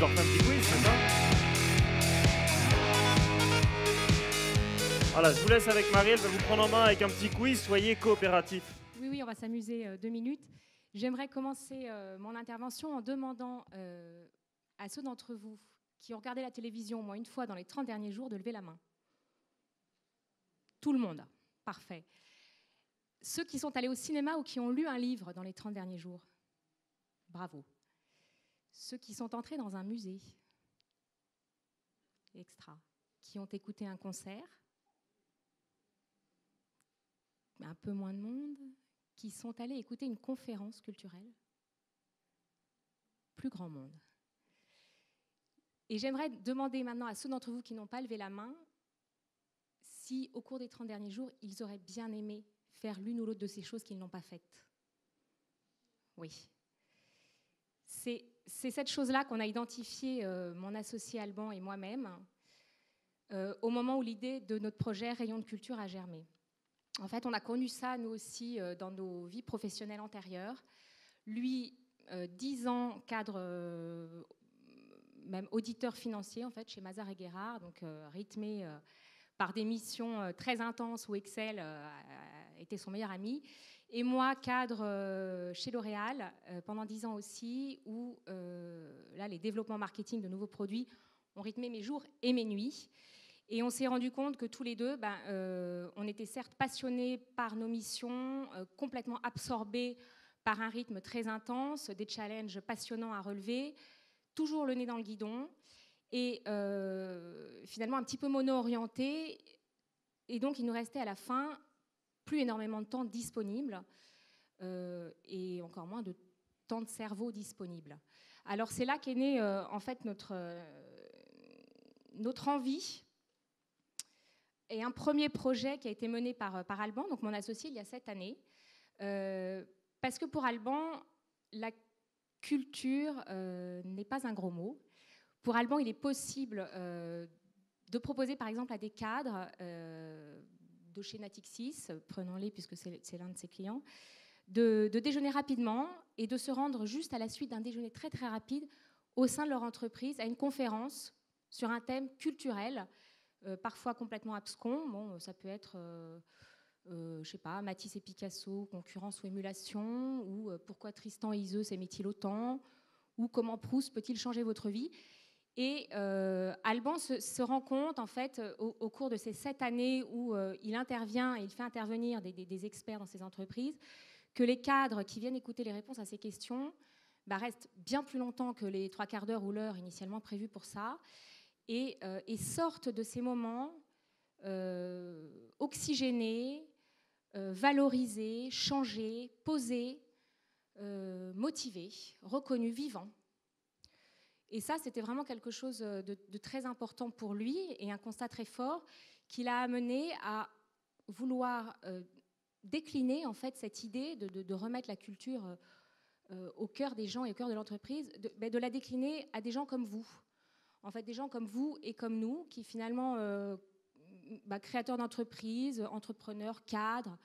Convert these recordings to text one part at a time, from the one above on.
leur fais un petit quiz, c'est ça? Voilà, je vous laisse avec Marie, elle va vous prendre en main avec un petit quiz, soyez coopératifs. Oui, oui, on va s'amuser 2 minutes. J'aimerais commencer mon intervention en demandant à ceux d'entre vous qui ont regardé la télévision au moins une fois dans les 30 derniers jours de lever la main. Tout le monde, parfait. Ceux qui sont allés au cinéma ou qui ont lu un livre dans les 30 derniers jours, bravo. Ceux qui sont entrés dans un musée, extra. Qui ont écouté un concert, un peu moins de monde, qui sont allés écouter une conférence culturelle, plus grand monde. Et j'aimerais demander maintenant à ceux d'entre vous qui n'ont pas levé la main si, au cours des 30 derniers jours, ils auraient bien aimé faire l'une ou l'autre de ces choses qu'ils n'ont pas faites. Oui. C'est cette chose-là qu'on a identifiée, mon associé Alban et moi-même, au moment où l'idée de notre projet Rayon de culture a germé. En fait, on a connu ça, nous aussi, dans nos vies professionnelles antérieures. Lui, 10 ans cadre, même auditeur financier, en fait, chez Mazars et Guérard, donc rythmé par des missions très intenses où Excel était son meilleur ami. Et moi, cadre chez L'Oréal, pendant 10 ans aussi, où là, les développements marketing de nouveaux produits ont rythmé mes jours et mes nuits. Et on s'est rendu compte que tous les deux, on était certes passionnés par nos missions, complètement absorbés par un rythme très intense, des challenges passionnants à relever, toujours le nez dans le guidon, et finalement un petit peu mono-orientés. Et donc, il nous restait à la fin plus énormément de temps disponible et encore moins de temps de cerveau disponible. Alors, c'est là qu'est née en fait notre envie. Et un premier projet qui a été mené par Alban, donc mon associé, il y a 7 années. Parce que pour Alban, la culture n'est pas un gros mot. Pour Alban, il est possible de proposer, par exemple, à des cadres de chez Natixis, prenons-les puisque c'est l'un de ses clients, de déjeuner rapidement et de se rendre juste à la suite d'un déjeuner très, très rapide au sein de leur entreprise à une conférence sur un thème culturel, parfois complètement abscon. Bon, ça peut être, je sais pas, Matisse et Picasso, concurrence ou émulation, ou pourquoi Tristan et Iseult s'aimaient-ils autant, ou comment Proust peut-il changer votre vie. Et Alban se rend compte, en fait, au cours de ces 7 années où il intervient et il fait intervenir des experts dans ces entreprises, que les cadres qui viennent écouter les réponses à ces questions restent bien plus longtemps que les 3 quarts d'heure ou l'heure initialement prévue pour ça, et sortent de ces moments oxygénés, valorisés, changés, posés, motivés, reconnus, vivants. Et ça, c'était vraiment quelque chose de très important pour lui et un constat très fort qui l'a amené à vouloir décliner en fait cette idée de remettre la culture au cœur des gens et au cœur de l'entreprise, de la décliner à des gens comme vous. En fait, des gens comme vous et comme nous, qui finalement, créateurs d'entreprises, entrepreneurs, cadres,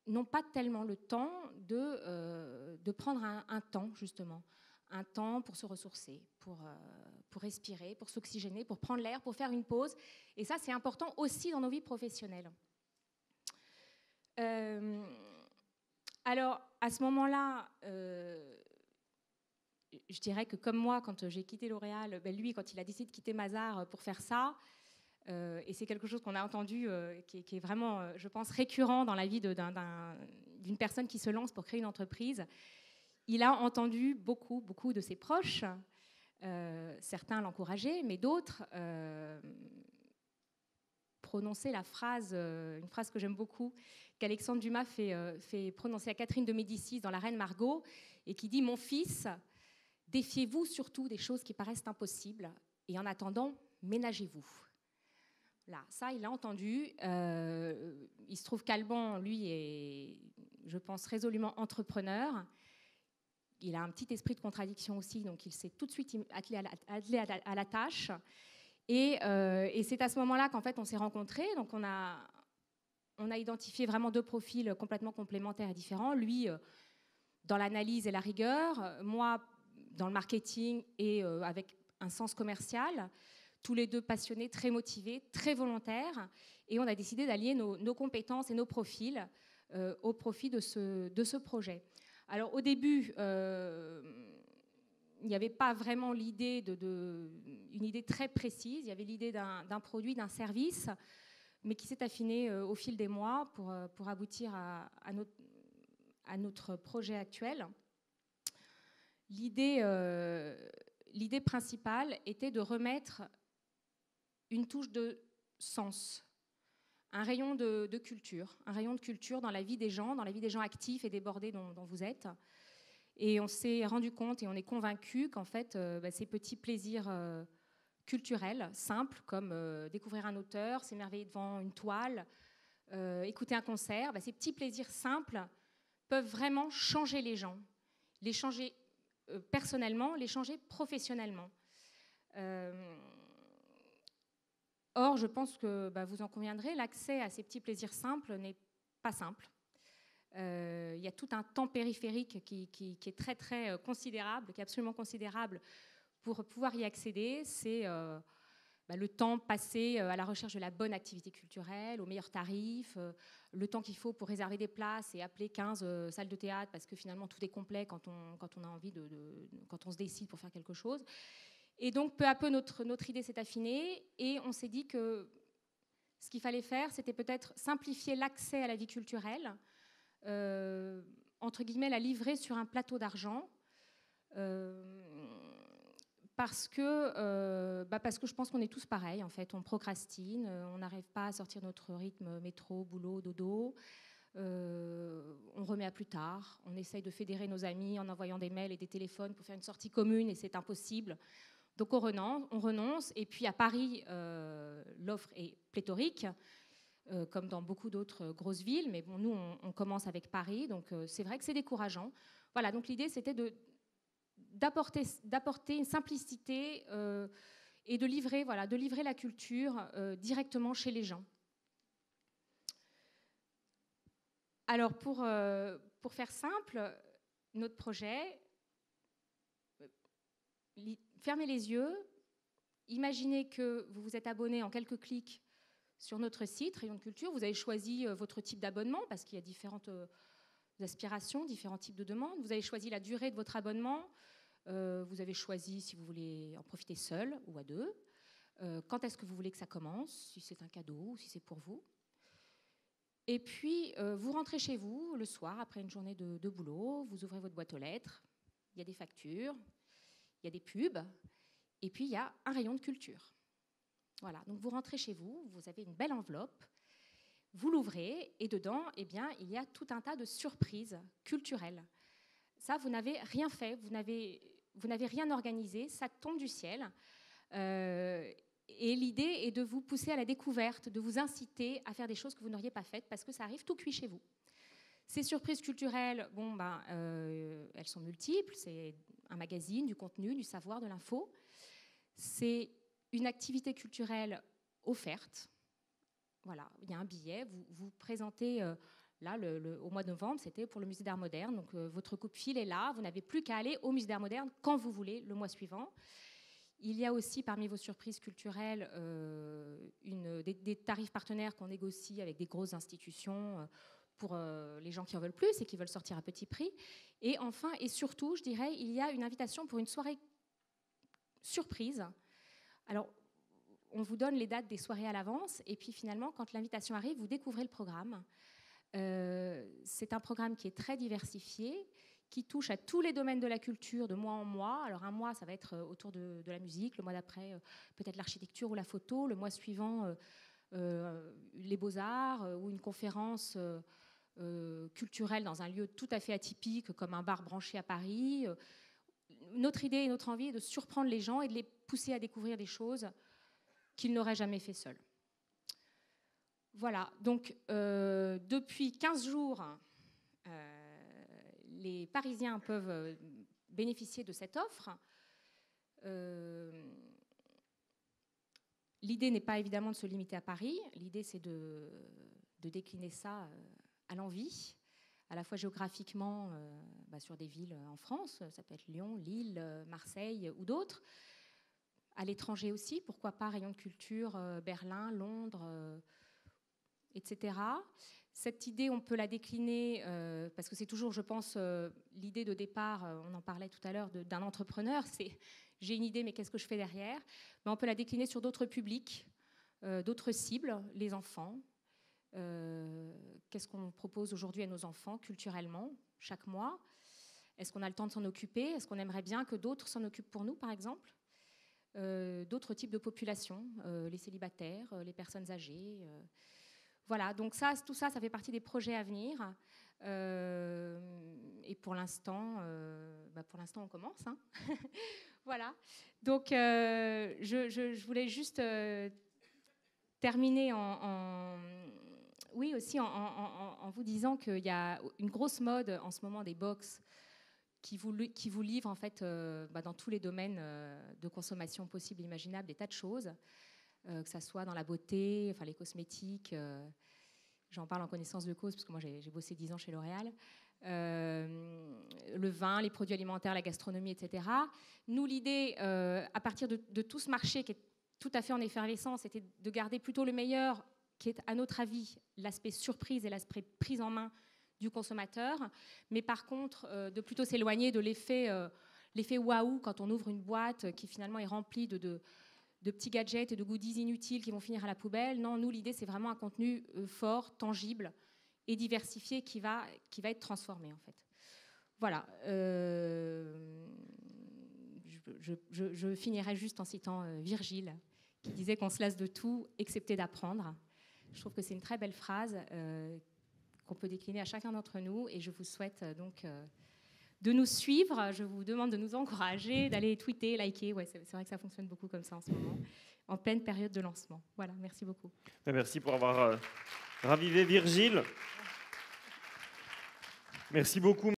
n'ont pas tellement le temps de prendre un temps, justement. Un temps pour se ressourcer, pour respirer, pour s'oxygéner, pour prendre l'air, pour faire une pause. Et ça, c'est important aussi dans nos vies professionnelles. Alors, à ce moment-là, je dirais que comme moi, quand j'ai quitté L'Oréal, lui, quand il a décidé de quitter Mazars pour faire ça, et c'est quelque chose qu'on a entendu, qui est vraiment, je pense, récurrent dans la vie d'une personne qui se lance pour créer une entreprise, il a entendu beaucoup de ses proches, certains l'encourager, mais d'autres prononcer une phrase que j'aime beaucoup, qu'Alexandre Dumas fait prononcer à Catherine de Médicis dans La Reine Margot, et qui dit « Mon fils, défiez-vous surtout des choses qui paraissent impossibles, et en attendant, ménagez-vous ». Là, ça, il l'a entendu. Il se trouve qu'Alban, lui, est, je pense, résolument entrepreneur. Il a un petit esprit de contradiction aussi, donc il s'est tout de suite attelé à la tâche. Et c'est à ce moment-là qu'en fait, on s'est rencontrés. Donc, on a identifié vraiment 2 profils complètement complémentaires et différents. Lui, dans l'analyse et la rigueur. Moi, dans le marketing et avec un sens commercial, tous les deux passionnés, très motivés, très volontaires, et on a décidé d'allier nos compétences et nos profils au profit de ce projet. Alors au début, il n'y avait pas vraiment l'idée une idée très précise, il y avait l'idée d'un produit, d'un service, mais qui s'est affiné au fil des mois pour aboutir à notre projet actuel. L'idée principale était de remettre une touche de sens, un rayon de culture dans la vie des gens actifs et débordés dont vous êtes. Et on s'est rendu compte et on est convaincu qu'en fait, ces petits plaisirs culturels, simples, comme découvrir un auteur, s'émerveiller devant une toile, écouter un concert, ces petits plaisirs simples peuvent vraiment changer les gens, les changer personnellement, les changer professionnellement. Or, je pense que vous en conviendrez, l'accès à ces petits plaisirs simples n'est pas simple. Il y a tout un temps périphérique qui est très, très considérable, qui est absolument considérable pour pouvoir y accéder. C'est le temps passé à la recherche de la bonne activité culturelle, au meilleur tarif, le temps qu'il faut pour réserver des places et appeler 15 salles de théâtre parce que finalement tout est complet quand on a envie quand on se décide pour faire quelque chose. Et donc peu à peu notre idée s'est affinée et on s'est dit que ce qu'il fallait faire, c'était peut-être simplifier l'accès à la vie culturelle, entre guillemets la livrer sur un plateau d'argent, parce que je pense qu'on est tous pareils en fait. On procrastine, on n'arrive pas à sortir notre rythme métro, boulot, dodo, on remet à plus tard, on essaye de fédérer nos amis en envoyant des mails et des téléphones pour faire une sortie commune et c'est impossible. Donc on renonce, et puis à Paris, l'offre est pléthorique, comme dans beaucoup d'autres grosses villes, mais bon, nous on commence avec Paris, donc c'est vrai que c'est décourageant. Voilà, donc l'idée c'était d'apporter une simplicité et de livrer la culture directement chez les gens. Alors pour faire simple, notre projet, fermez les yeux, imaginez que vous vous êtes abonné en quelques clics sur notre site, Rayon de Culture, vous avez choisi votre type d'abonnement parce qu'il y a différentes aspirations, différents types de demandes. Vous avez choisi la durée de votre abonnement, vous avez choisi si vous voulez en profiter seul ou à deux, quand est-ce que vous voulez que ça commence, si c'est un cadeau ou si c'est pour vous. Et puis, vous rentrez chez vous le soir après une journée de boulot, vous ouvrez votre boîte aux lettres, il y a des factures, il y a des pubs, et puis il y a un rayon de culture. Voilà, donc vous rentrez chez vous, vous avez une belle enveloppe, vous l'ouvrez, et dedans, eh bien, il y a tout un tas de surprises culturelles. Ça, vous n'avez rien fait, vous n'avez rien organisé, ça tombe du ciel. Et l'idée est de vous pousser à la découverte, de vous inciter à faire des choses que vous n'auriez pas faites, parce que ça arrive tout cuit chez vous. Ces surprises culturelles, elles sont multiples. C'est un magazine, du contenu, du savoir, de l'info. C'est une activité culturelle offerte. Voilà, il y a un billet. Vous présentez, là, au mois de novembre, c'était pour le Musée d'Art Moderne. Donc, votre coup de fil est là. Vous n'avez plus qu'à aller au Musée d'Art Moderne quand vous voulez, le mois suivant. Il y a aussi, parmi vos surprises culturelles, des tarifs partenaires qu'on négocie avec des grosses institutions pour les gens qui en veulent plus et qui veulent sortir à petit prix. Et enfin, et surtout, je dirais, il y a une invitation pour une soirée surprise. Alors, on vous donne les dates des soirées à l'avance, et puis finalement, quand l'invitation arrive, vous découvrez le programme. C'est un programme qui est très diversifié, qui touche à tous les domaines de la culture de mois en mois. Alors un mois, ça va être autour de la musique, le mois d'après, peut-être l'architecture ou la photo, le mois suivant, les beaux-arts ou une conférence culturelle dans un lieu tout à fait atypique, comme un bar branché à Paris. Notre idée et notre envie est de surprendre les gens et de les pousser à découvrir des choses qu'ils n'auraient jamais fait seuls. Voilà, donc depuis 15 jours, les Parisiens peuvent bénéficier de cette offre. L'idée n'est pas évidemment de se limiter à Paris, l'idée c'est de décliner ça à l'envi, à la fois géographiquement sur des villes en France, ça peut être Lyon, Lille, Marseille ou d'autres. À l'étranger aussi, pourquoi pas rayon de culture, Berlin, Londres, etc. Cette idée, on peut la décliner, parce que c'est toujours, je pense, l'idée de départ, on en parlait tout à l'heure, d'un entrepreneur, c'est j'ai une idée, mais qu'est-ce que je fais derrière? Mais on peut la décliner sur d'autres publics, d'autres cibles, les enfants. Qu'est-ce qu'on propose aujourd'hui à nos enfants culturellement, chaque mois? Est-ce qu'on a le temps de s'en occuper? Est-ce qu'on aimerait bien que d'autres s'en occupent pour nous, par exemple? D'autres types de populations, les célibataires, les personnes âgées. Voilà, donc tout ça fait partie des projets à venir. Et pour l'instant, on commence. Hein. Voilà. Donc, je voulais juste terminer aussi en vous disant qu'il y a une grosse mode en ce moment des box qui vous livrent en fait dans tous les domaines de consommation possibles et imaginables des tas de choses, que ça soit dans la beauté, enfin les cosmétiques. J'en parle en connaissance de cause parce que moi j'ai bossé 10 ans chez L'Oréal. Le vin, les produits alimentaires, la gastronomie, etc. Nous, l'idée, à partir de tout ce marché qui est tout à fait en effervescence, c'était de garder plutôt le meilleur, qui est, à notre avis, l'aspect surprise et l'aspect prise en main du consommateur, mais par contre, de plutôt s'éloigner de l'effet waouh quand on ouvre une boîte qui finalement est remplie de petits gadgets et de goodies inutiles qui vont finir à la poubelle. Non, nous, l'idée, c'est vraiment un contenu fort, tangible et diversifié qui va être transformé, en fait. Voilà. Je finirai juste en citant Virgile, qui disait qu'on se lasse de tout, excepté d'apprendre. Je trouve que c'est une très belle phrase qu'on peut décliner à chacun d'entre nous, et je vous souhaite donc de nous suivre. Je vous demande de nous encourager, d'aller tweeter, liker. Ouais, c'est vrai que ça fonctionne beaucoup comme ça en ce moment, en pleine période de lancement. Voilà, merci beaucoup. Merci pour avoir ravivé Virgile. Merci beaucoup.